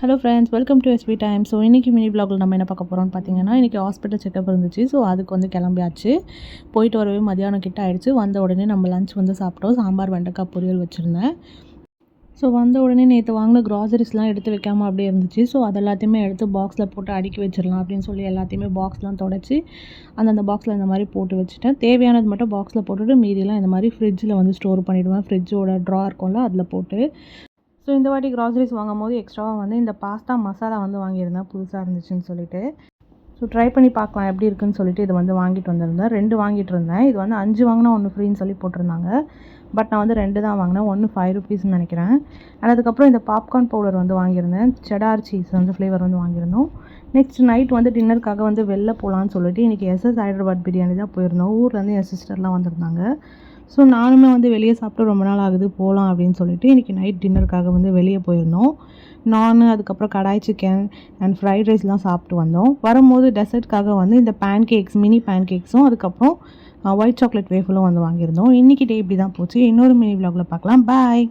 Hello friends, welcome to SP time. So இன்றைக்கி mini வ்ளாகில் நம்ம என்ன பார்க்க போகிறோம்னு பார்த்தீங்கன்னா, இன்றைக்கி ஹாஸ்பிட்டல் செக்கப் இருந்துச்சு. ஸோ அதுக்கு வந்து கிளம்பியாச்சு. போயிட்டு வரவே மதியானம் கிட்ட ஆகிடுச்சு. வந்த உடனே நம்ம லஞ்ச் வந்து சாப்பிட்டோம். சாம்பார் வெண்டைக்காய் பொரியல் வச்சுருந்தேன். ஸோ வந்த உடனே நேற்று வாங்கின க்ராசரிஸ்லாம் எடுத்து வைக்காமல் அப்படியே இருந்துச்சு. ஸோ அது எல்லாத்தையுமே எடுத்து பாக்ஸில் போட்டு அடுக்கி வச்சிடலாம் அப்படின்னு சொல்லி எல்லாத்தையுமே பாக்ஸ்லாம் தொடச்சி அந்தந்த பாக்ஸில் இந்த மாதிரி போட்டு வச்சுட்டேன். தேவையானது மட்டும் பாக்ஸில் போட்டுட்டு மீதியெல்லாம் இந்த மாதிரி ஃப்ரிட்ஜில் வந்து ஸ்டோர் பண்ணிவிடுவேன். ஃப்ரிட்ஜோட ட்ரா இருக்கும்ல, அதில் போட்டு. ஸோ இந்த வாட்டி க்ராசரிஸ் வாங்கும்போது எக்ஸ்ட்ராவாக வந்து இந்த பாஸ்தா மசாலா வந்து வாங்கியிருந்தேன், புதுசாக இருந்துச்சுன்னு சொல்லிட்டு. ஸோ ட்ரை பண்ணி பார்க்கலாம் எப்படி இருக்குன்னு சொல்லிட்டு இது வந்து வாங்கிட்டு வந்திருந்தேன். 2 வாங்கிட்டு இருந்தேன். இது வந்து 5 வாங்கினா 1 ஃப்ரீன்னு சொல்லி போட்டிருந்தாங்க. பட் நான் வந்து 2 தான் வாங்கினேன். 1 5 ருபீஸ்ன்னு நினைக்கிறேன். அதுக்கப்புறம் இந்த பாப்கார்ன் பவுடர் வந்து வாங்கியிருந்தேன். செடார் சீஸ் வந்து ஃப்ளேவர் வந்து வாங்கியிருந்தோம். நெக்ஸ்ட் நைட் வந்து டின்னருக்காக வந்து வெளில போகலான்னு சொல்லிட்டு இன்றைக்கி எஸ்எஸ் ஹைதராபாத் பிரியாணி தான் போயிருந்தோம். ஊர்லேருந்து என் சிஸ்டர்லாம் வந்திருந்தாங்க. ஸோ நானுமே வந்து வெளியே சாப்பிட்டு ரொம்ப நாள் ஆகுது, போகலாம் அப்படின்னு சொல்லிட்டு இன்றைக்கி நைட் டின்னருக்காக வந்து வெளியே போயிருந்தோம். அதுக்கப்புறம் கடாய் சிக்கன் அண்ட் ஃப்ரைட் ரைஸ்லாம் சாப்பிட்டு வந்தோம். வரும்போது டெசர்ட்காக வந்து இந்த பேன்கேக்ஸ், மினி பேன்கேக்ஸும் அதுக்கப்புறம் ஒயிட் சாக்லேட் வேஃபலும் வந்து வாங்கியிருந்தோம். இன்றைக்கி டே இப்படி தான் போச்சு. இன்னொரு மினி வ்ளாகில் பார்க்கலாம். பாய்.